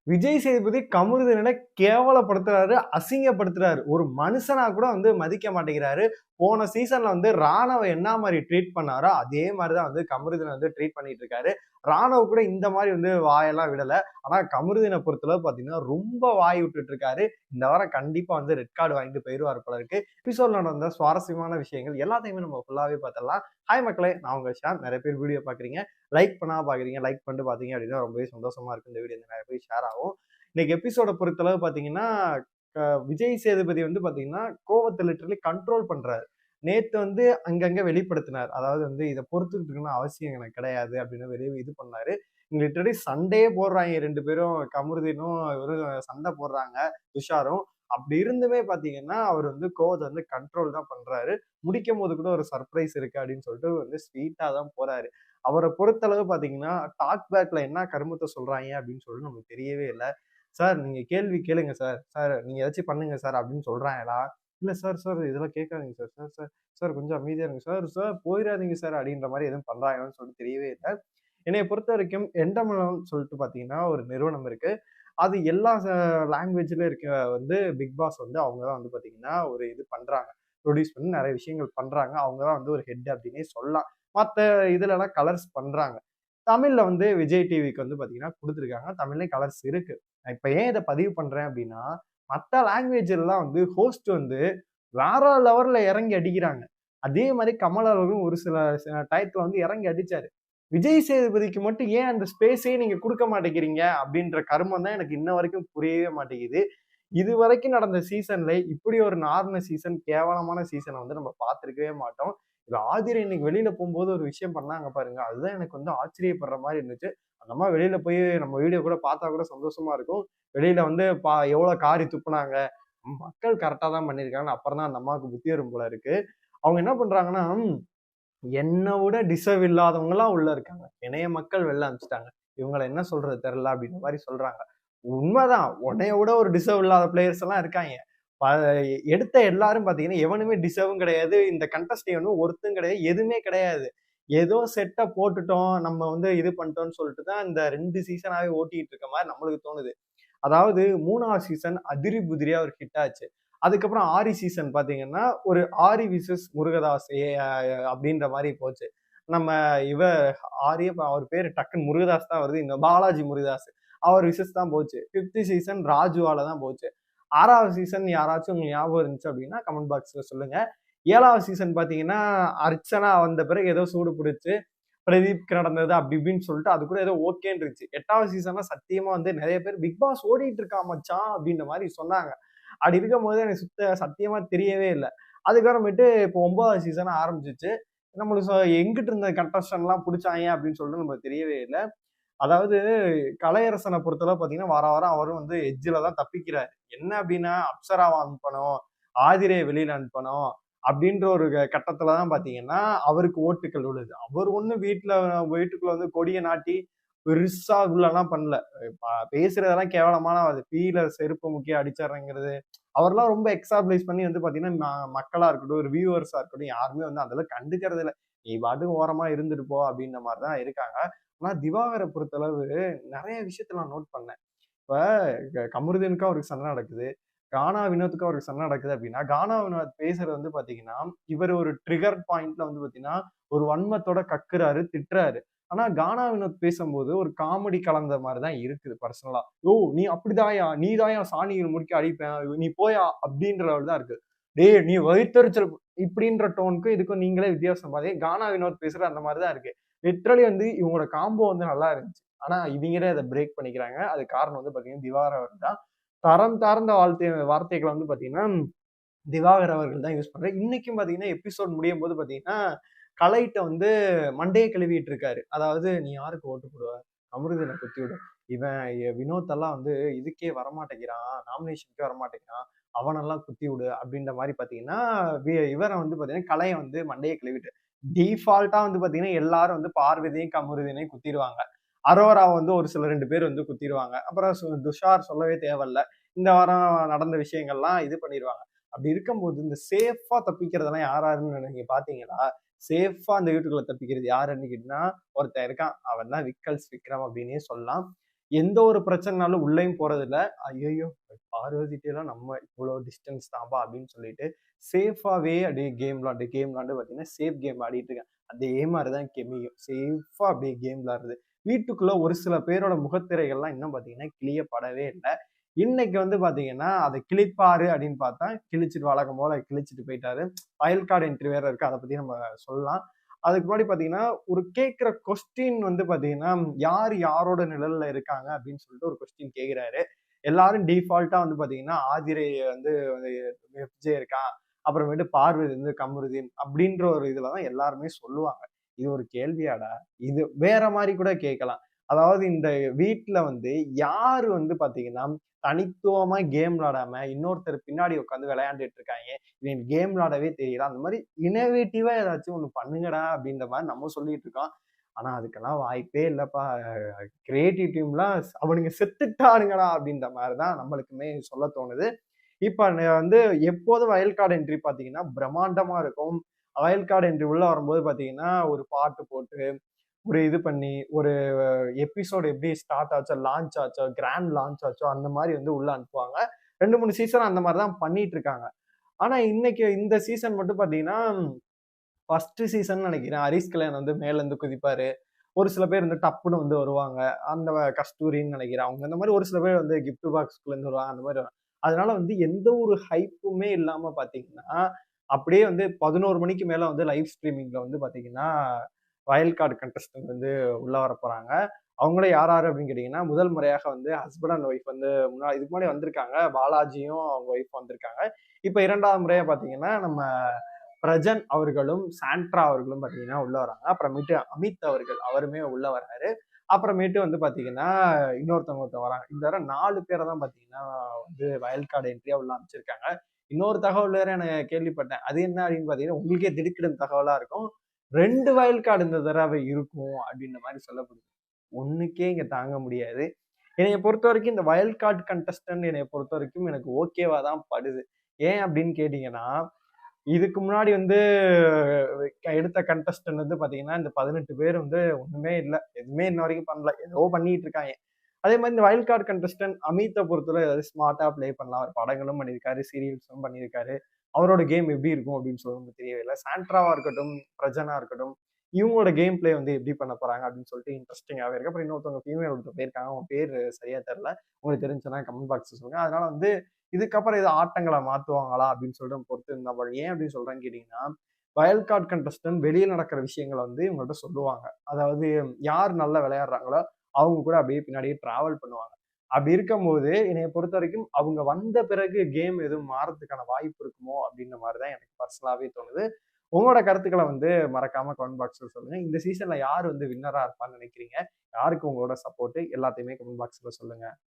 விஜய் சேதுபதி கமருதீனை கேவலப்படுத்துறாரு, அசிங்கப்படுத்துறாரு. ஒரு மனுஷனா கூட மதிக்க மாட்டேங்கிறாரு. போன சீசன்ல ராணவ என்ன மாரி ட்ரீட் பண்ணாரோ, அதே மாரி தான் கமருதீன ட்ரீட் பண்ணிட்டு இருக்காரு. ராணவ் கூட இந்த மாரி வாயெல்லாம் விடல. ஆனா கமருதீன பொறுத்தளவு பார்த்தீங்கன்னா, ரொம்ப வாய் விட்டுட்டு இருக்காரு. இந்த வாரம் கண்டிப்பா ரெட் கார்டு வாங்கிட்டு போயிருவாரு போல இருக்கு. எபிசோட்ல நடந்த சுவாரஸ்யமான விஷயங்கள் எல்லாத்தையுமே நம்ம ஃபுல்லாவே பார்த்துடலாம். ஹாய் மக்களே! நான் உங்க ஷாம். நெறைய பேர் வீடியோ பார்க்குறீங்க. லைக் பண்ணாம பார்க்குறீங்க. லைக் பண்ணிட்டு பார்த்தீங்க அப்படின்னா ரொம்பவே சந்தோஷமா இருக்கும். இந்த வீடியோ நெறைய பேருக்கு ஷேர் ஆகும். இன்னைக்கு எபிசோட பொறுத்தளவு பார்த்தீங்கன்னா, விஜய் சேதுபதி பார்த்தீங்கன்னா, கோவத்த லிட்டரலி கண்ட்ரோல் பண்றாரு. நேத்து அங்கங்க வெளிப்படுத்தினார். அதாவது இத பொறுத்துக்கிட்டு இருக்கணும்னு அவசியம் எனக்கு கிடையாது அப்படின்னு வெளிய இது பண்ணாரு. லிட்டரலி சண்டையே போடுறாய்ங்க 2 பேரும். கமருதீனும் இவரும் சண்டை போடுறாங்க, துஷாரும். அப்படி இருந்துமே பார்த்தீங்கன்னா, அவர் கோவத்த கண்ட்ரோல் தான் பண்றாரு. முடிக்கும்போது கூட ஒரு சர்ப்ரைஸ் இருக்கு அப்படின்னு சொல்லிட்டு ஸ்வீட்டா தான் போறாரு. அவர பொறுத்தளவு பார்த்தீங்கன்னா, டாக் பேக்ல என்ன கருமத்த சொல்றாய்ங்க அப்படின்னு சொல்லிட்டு நமக்கு தெரியவே இல்ல. சார் நீங்க கேள்வி கேளுங்க சார். சார் நீங்க ஏதாச்சும் பண்ணுங்க சார் அப்படின்னு சொல்றாங்களா? இல்ல சார், சார் இதெல்லாம் கேட்காதீங்க சார். சார், சார், சார் கொஞ்சம் அமைதியா இருங்க சார். சார் போயிறாதீங்க சார் அப்படின்ற மாரி எதுவும் பண்றாங்களான்னு சொல்லிட்டு தெரியவே இல்ல. என்னைய பொறுத்தவரைக்கும் என்டமலம்னு சொல்லிட்டு பார்த்தீங்கன்னா, ஒரு நிறுவனம் இருக்கு. அது எல்லா லாங்குவேஜ்ல இருக்க பிக் பாஸ் அவங்க தான் பார்த்தீங்கன்னா, ஒரு இது பண்றாங்க. ப்ரொடியூஸ் பண்ணி நெறைய விஷயங்கள் பண்றாங்க. அவங்க தான் ஒரு ஹெட் அப்படின்னே சொல்லலாம். மத்த இதுலலாம் கலர்ஸ் பண்றாங்க. தமிழ்ல விஜய் டிவிக்கு பார்த்தீங்கன்னா குடுத்துருக்காங்க. தமிழ்லயும் கலர்ஸ் இருக்கு. நான் இப்ப ஏன் இத பதிவு பண்றேன் அப்டின்னா, மத்த லாங்குவேஜ்லலாம் ஹோஸ்ட் வேற லெவல்ல இறங்கி அடிக்கிறாங்க. அதே மாரி கமல் அவர்களும் ஒரு சில டயத்துல இறங்கி அடிச்சாரு. விஜய் சேதுபதிக்கு மட்டும் ஏன் அந்த ஸ்பேஸே நீங்க குடுக்க மாட்டேங்கிறீங்க? அப்டின்ற கருமம் தான் எனக்கு இன்ன வரைக்கும் புரியவே மாட்டேங்குது. இதுவரைக்கும் நடந்த சீசன்ல இப்படி ஒரு நார்ன சீசன், கேவலமான சீசன நம்ம பார்த்திருக்கவே மாட்டோம். இது ஆதிரை இன்னைக்கு வெளியில போம்போது ஒரு விஷயம் பண்ணாங்க பாருங்க. அதுதான் எனக்கு ஆச்சரியப்படுற மாரி இருந்துச்சு. அந்த அம்மா வெளியில போய் நம்ம வீடியோ கூட பார்த்தா கூட சந்தோஷமா இருக்கும். வெளியில எவ்வளோ காரி துப்புனாங்க. மக்கள் கரெக்ட்டா தான் பண்ணியிருக்காங்கன்னு அப்புறம் தான் அந்த அம்மாவுக்கு புத்தி வரும் போல இருக்கு. அவங்க என்ன பண்றாங்கன்னா, என்ன விட டிசர்வ் இல்லாதவங்கலாம் உள்ள இருக்காங்க. என்னைய மக்கள் வெளில அனுப்பிச்சுட்டாங்க. இவங்கள என்ன சொல்றது தெரியல அப்படின்ற மாரி சொல்றாங்க. உண்மதான். உன்னைய விட ஒரு டிசர்வ் இல்லாத பிளேயர்ஸ் எல்லாம் இருக்காய்ங்க. ப எடுத்த எல்லாரும் பார்த்தீங்கன்னா, எவனுமே டிசர்வும் கிடையாது. இந்த கண்டெஸ்ட் எவனும் ஒர்த்தும் கிடையாது. எதுவுமே கிடையாது. ஏதோ செட்ட போட்டுட்டோம். நம்ம இது பண்ணிட்டோம்னு சொல்லிட்டு தான் இந்த 2 சீசனாவே ஓட்டிட்டு இருக்க மாரி நம்மளுக்கு தோணுது. அதாவது 3வது சீசன் அதிரி புதிரியா ஒரு ஹிட் ஆச்சு. அதுக்கப்புறம் ஆரி சீசன் பார்த்தீங்கன்னா, ஒரு ஆரி விசஸ் முருகதாஸ் அப்படின்ற மாரி போச்சு. நம்ம இவ ஆரிய அவர் பேரு டக்குன்னு முருகதாஸ் தான் வருது. இந்த பாலாஜி முருகதாஸ். அவர் விசஸ் தான் போச்சு. 5த் சீசன் ராஜுவால தான் போச்சு. 6வது சீசன் யாராச்சும் உங்களுக்கு ஞாபகம் இருந்துச்சு அப்படின்னா, கமெண்ட் பாக்ஸ்ல சொல்லுங்க. 7வது சீசன் பார்த்தீங்கன்னா, அர்ச்சனா வந்த பிறகு ஏதோ சூடு பிடிச்சு, பிரதீப்க்கு நடந்தது அப்படி இப்படின்னு சொல்லிட்டு அது கூட ஏதோ ஓகேன்னு இருந்துச்சு. 8வது சீசன்ல சத்தியமா நெறைய பேர் பிக் பாஸ் ஓடிட்டு இருக்கான் மச்சான் அப்படின்ற மாரி சொன்னாங்க. அப்படி இருக்கும்போது எனக்கு சத்தியமா தெரியவே இல்ல. அதுக்கப்புறமேட்டு இப்போ 9வது சீசன் ஆரம்பிச்சுச்சு. நம்மளுக்கு எங்கிட்டு இருந்த கண்டஸ்டன்ட்லாம் புடிச்சாய்ங்க அப்படின்னு சொல்லிட்டு நமக்கு தெரியவே இல்ல. அதாவது கலையரசன பொறுத்தளவு பார்த்தீங்கன்னா, வாரம் வாரம் அவரும் எட்ஜ்ல தான் தப்பிக்கிறாரு. என்ன அப்டின்னா, அப்சராவ அனுப்பணும், ஆதிரைய வெளியில அனுப்பணும் அப்டின்ற ஒரு கட்டத்துல தான் பார்த்தீங்கன்னா, அவருக்கு ஓட்டுக்கள் விழுது. அவர் ஒண்ணும் வீட்டுக்குள்ள கொடிய நாட்டி பெருசா உள்ளலாம் பண்ணல. பேசுறதெல்லாம் கேவலமான பீல செருப்பு முக்கி அடிச்சர்றேங்கிறது. அவர்லாம் ரொம்ப எக்ஸாப்ளைஸ் பண்ணி பார்த்தீங்கன்னா, மக்களா இருக்கட்டும், ஒரு வியூவர்ஸா இருக்கட்டும், யாருமே அந்த அளவுக்கு கண்டுக்கிறது இல்ல. நீ பாட்டுக்கு ஓரமா இருந்துட்டு போ அப்டின்ற மாரி தான் இருக்காங்க. ஆனா திவாகர பொறுத்தளவு நெறைய விஷயத்த நான் நோட் பண்ணேன். இப்ப கமருதீனுக்கும் அவருக்கு சண்டை நடக்குது. கானா வினோத்துக்கும் அவருக்கு சண்டை நடக்குது அப்டின்னா, கானா வினோத் பேசுறது பார்த்தீங்கன்னா, இவரு ஒரு ட்ரிகர் பாயிண்ட்ல பார்த்தீங்கன்னா, ஒரு வன்மத்தோட கக்குறாரு, திட்டுறாரு. ஆனா கானா வினோத் பேசும்போது ஒரு காமெடி கலந்த மாரி தான் இருக்குது பர்சனலா. "யோவ்! நீ அப்படிதான்யா, நீ தான்யா சாணிய முறுக்கி அடிப்பேன். நீ போயா" அப்படின்ற லெவல் தான் இருக்கு. "டேய் நீ வயித்தெரிச்சல்" இப்படின்ற டோனுக்கும் இதுக்கும் நீங்களே வித்தியாசம் பாத்தீங்க. கானா வினோத் பேசுறது அந்த மாரி தான் இருக்கு. லிட்டரலி இவங்களோட காம்போ நல்லா இருந்துச்சு. ஆனா இவங்களே அத பிரேக் பண்ணிக்கிறாங்க. அதுக்கு காரணம் பார்த்தீங்கன்னா, திவாகர் அவர்கள் தான். தரம் தாழ்ந்த வார்த்தைகள பார்த்தீங்கன்னா, திவாகர் அவர்கள் தான் யூஸ் பண்றாரு. இன்னைக்கும் பார்த்தீங்கன்னா, எபிசோட் முடியும்போது பார்த்தீங்கன்னா, கலைட்ட மண்டைய கழுவிட்டு இருக்காரு. அதாவது "நீ யாருக்கு ஓட்டு போடுவ? அமிர்தன குத்தி விடு. இவன் வினோத் எல்லாம் இதுக்கே வரமாட்டேங்கிறான். நாமினேஷனுக்கே வரமாட்டேங்கிறான். அவனெல்லாம் குத்தி விடு." அப்படின்ற மாரி பார்த்தீங்கன்னா, இவர பார்த்தீங்கன்னா, கலைய மண்டைய கழுவிட்டு டீஃபால்ட்டா பார்த்தீங்கன்னா, எல்லாரும் பார்வதியும், கமருதீனையும் குத்திருவாங்க. அரோராவ ஒரு சில 2 பேர் குத்திருவாங்க. அப்புறம் துஷார் சொல்லவே தேவையில்ல. இந்த வாரம் நடந்த விஷயங்கள்லாம் இது பண்ணிருவாங்க. அப்படி இருக்கும்போது இந்த சேஃபா தப்பிக்கிறதெல்லாம் யாருன்னு நீங்க பார்த்தீங்களா? சேஃபா அந்த வீட்டுக்குள்ள தப்பிக்கிறது யாருன்னு கேட்டீங்கன்னா, ஒருத்தன் இருக்கான். அவன் தான் விக்கல்ஸ் விக்ரம் அப்படின்னே சொல்லலாம். எந்த ஒரு பிரச்சனைனாலும் உள்ளேயும் போறதில்ல. ஐய்யய்யோ! பார்வதிட்டலாம் நம்ம இவ்ளோ டிஸ்டன்ஸ் தான்பா அப்படின்னு சொல்லிட்டு, சேஃபாவே அப்படியே கேம் விளையாண்டு பார்த்தீங்கன்னா, சேஃப் கேம் ஆடிட்டு இருக்கேன். அதே மாரி தான் கெமியும். சேஃபா அப்படியே கேம் விளையாடுறது. வீட்டுக்குள்ள ஒரு சில பேரோட முகத்திரைகள்லாம் இன்னும் பார்த்தீங்கன்னா, கிழியப்படவே இல்ல. இன்னைக்கு வந்து பார்த்தீங்கன்னா, அத கிழிப்பாரு அப்படின்னு பார்த்தா, கிழிச்சுட்டு வழக்கம் போல கிழிச்சுட்டு போயிட்டாரு. வயல்ட் கார்ட் என்ட்ரி வேற இருக்கு. அத பத்தி நம்ம சொல்லலாம். அதுக்கு முன்னாடி பார்த்தீங்கன்னா, ஒரு கேட்கிற கொஸ்டின் வந்து பார்த்தீங்கன்னா, யார் யாரோட நிழல்ல இருக்காங்க அப்படின்னு சொல்லிட்டு ஒரு கொஸ்டின் கேட்கிறாரு. எல்லாரும் டிஃபால்ட்டா வந்து பார்த்தீங்கன்னா, ஆதிரை வந்து எஃப்ஜே இருக்கான். அப்புறமேட்டு பார்வதி வந்து கமருதீன் அப்படின்ற ஒரு இதுல தான் எல்லாருமே சொல்லுவாங்க. இது ஒரு கேள்வியாடா? இது வேற மாரி கூட கேட்கலாம். அதாவது இந்த வீட்ல வந்து யாரு வந்து பார்த்தீங்கன்னா, தனித்துவமா கேம் விளையாடாம, இன்னொருத்தர் பின்னாடி உட்கார்ந்து விளையாண்டுட்டு இருக்காய்ங்க. இவனுக்கு கேம் விளையாடவே தெரியல. அந்த மாரி இன்னோவேட்டிவா ஏதாச்சும் ஒண்ணு பண்ணுங்கடா அப்படின்ற மாரி நம்ம சொல்லிட்டு இருக்கோம். ஆனா அதுக்கெல்லாம் வாய்ப்பே இல்லப்பா. கிரியேட்டிவ் டீம்லாம் அவனுங்க செத்துட்டானுங்கடா அப்படின்ற மாரி தான் நம்மளுக்குமே சொல்ல தோணுது. இப்ப வந்து எப்போதும் வயல்ட் கார்ட் என்ட்ரி பார்த்தீங்கன்னா, பிரம்மாண்டமா இருக்கும். வயல்ட் கார்ட் என்ட்ரி உள்ள வரும்போது பார்த்தீங்கன்னா, ஒரு பாட்டு போட்டு, ஒரு இது பண்ணி, ஒரு எபிசோட் எப்படி ஸ்டார்ட் ஆச்சோ, லான்ச் ஆச்சோ, கிராண்ட் லான்ச் ஆச்சோ, அந்த மாரி வந்து உள்ள அனுப்புவாங்க. 2, 3 சீசன் அந்த மாரி தான் பண்ணிட்டு இருக்காங்க. ஆனா இன்னைக்கு இந்த சீசன் மட்டும் பார்த்தீங்கன்னா, 1 சீசன் நெனைக்கிறேன். ஹரிஷ் கல்யாண் வந்து மேலருந்து குதிப்பாரு. ஒரு சில பேர் வந்து டப்புன்னு வந்து வருவாங்க. அந்த கஸ்தூரின்னு நெனைக்கிறேன். அவங்க அந்த மாரி ஒரு சில பேர் வந்து கிஃப்ட் பாக்ஸ்குள்ளருந்து வருவாங்க. அந்த மாரி அதனால வந்து எந்த ஒரு ஹைப்புமே இல்லாம பார்த்தீங்கன்னா, அப்படியே வந்து 11 மணிக்கு மேல வந்து லைவ் ஸ்ட்ரீமிங்ல வந்து பார்த்தீங்கன்னா, வயல்ட் கார்ட் கண்டஸ்டன்ட் வந்து உள்ள வரப்போறாங்க. அவங்களும் யார் யாரு அப்படின்னு கேட்டீங்கன்னா, முதல் முறையாக வந்து ஹஸ்பண்ட் அண்ட் ஒய்ஃப் வந்து இதுக்கு முன்னாடி வந்திருக்காங்க. பாலாஜியும் அவங்க ஒய்ஃப் வந்திருக்காங்க. இப்ப 2வது முறையா பார்த்தீங்கன்னா, நம்ம பிரஜன் அவர்களும், சாண்ட்ரா அவர்களும் பார்த்தீங்கன்னா உள்ள வராங்க. அப்புறமேட்டு அமித் அவர்கள் அவருமே உள்ள வராரு. அப்புறமேட்டு வந்து பார்த்தீங்கன்னா, ஒருத்தவங்க வராங்க. இந்த தடவ 4 பேர தான் பார்த்தீங்கன்னா வந்து வயல்ட் கார்ட் என்ட்ரியா உள்ள அனுப்பிச்சிருக்காங்க. இன்னொரு தகவல் வேற நான் கேள்விப்பட்டேன். அது என்ன அப்படின்னு பார்த்தீங்கன்னா, உங்களுக்கே திடுக்கிடும் தகவலா இருக்கும். 2 வயல்ட் கார்டு இந்த தடவ இருக்கும் அப்படின்ற மாரி சொல்லப்படுது. 1க்கே இங்க தாங்க முடியாது. என்னைய பொறுத்தவரைக்கும் இந்த வயல்ட் கார்ட் கண்டஸ்டன்ட் என்னைய பொறுத்தவரைக்கும் எனக்கு ஓகேவா தான் படுது. ஏன் அப்படின்னு கேட்டீங்கன்னா, இதுக்கு முன்னாடி வந்து எடுத்த கண்டஸ்டன்ட் வந்து பார்த்தீங்கன்னா, இந்த 18 பேர் வந்து ஒண்ணுமே இல்ல. எதுவுமே இன்ன வரைக்கும் பண்ணல. ஏதோ பண்ணிட்டு இருக்காய்ங்க. அதே மாரி இந்த வயல்ட் கார்ட் கண்டஸ்டன்ட் அமித்த பொறுத்தவரை ஏதாவது ஸ்மார்ட்டா ப்ளே பண்ணலாம். அவர் படங்களும் பண்ணியிருக்காரு, சீரியல்ஸும் பண்ணியிருக்காரு. அவரோட கேம் எப்படி இருக்கும் அப்படின்னு சொல்ல நமக்கு தெரியவே இல்ல. சாண்ட்ராவா இருக்கட்டும், பிரஜனா இருக்கட்டும், இவங்களோட கேம் ப்ளே வந்து எப்படி பண்ண போறாங்க அப்படின்னு சொல்லிட்டு இன்ட்ரஸ்டிங்காவே இருக்கு. அப்புறம் இன்னொருத்தவங்க ஃபீமேல் ஒருத்தர் போயிருக்காங்க. அவங்க பேரு சரியா தெரியல. உங்களுக்கு தெரிஞ்சுச்சுன்னா கமெண்ட் பாக்ஸ்ல சொல்லுங்க. அதனால வந்து இதுக்கப்புறம் ஏதோ ஆட்டங்கள மாத்துவாங்களா அப்படின்னு சொல்லிட்டு நம்ம பொறுத்து இருந்தா போதும். ஏன் அப்படின்னு சொல்றேன்னு கேட்டீங்கன்னா, வயல்ட் கார்ட் கண்டஸ்டன்ட் வெளிய நடக்கிற விஷயங்கள வந்து இவங்கள்ட்ட சொல்லுவாங்க. அதாவது யார் நல்லா விளையாடுறாங்களோ, அவங்க கூட அப்படியே பின்னாடியே டிராவல் பண்ணுவாங்க. அப்படி இருக்கும்போது, என்னைய பொறுத்தவரைக்கும் அவங்க வந்த பிறகு கேம் எதுவும் மாறதுக்கான வாய்ப்பு இருக்குமோ? அப்படின்ற மாரி தான் எனக்கு பர்சனலாவே தோணுது. உங்களோட கருத்துக்கள வந்து மறக்காம கமெண்ட் பாக்ஸ்ல சொல்லுங்க. இந்த சீசன்ல யார் வந்து வின்னரா இருப்பான்னு நினைக்கிறீங்க? யாருக்கு உங்களோட சப்போர்ட்? எல்லாத்தையுமே கமெண்ட் பாக்ஸ்ல சொல்லுங்க.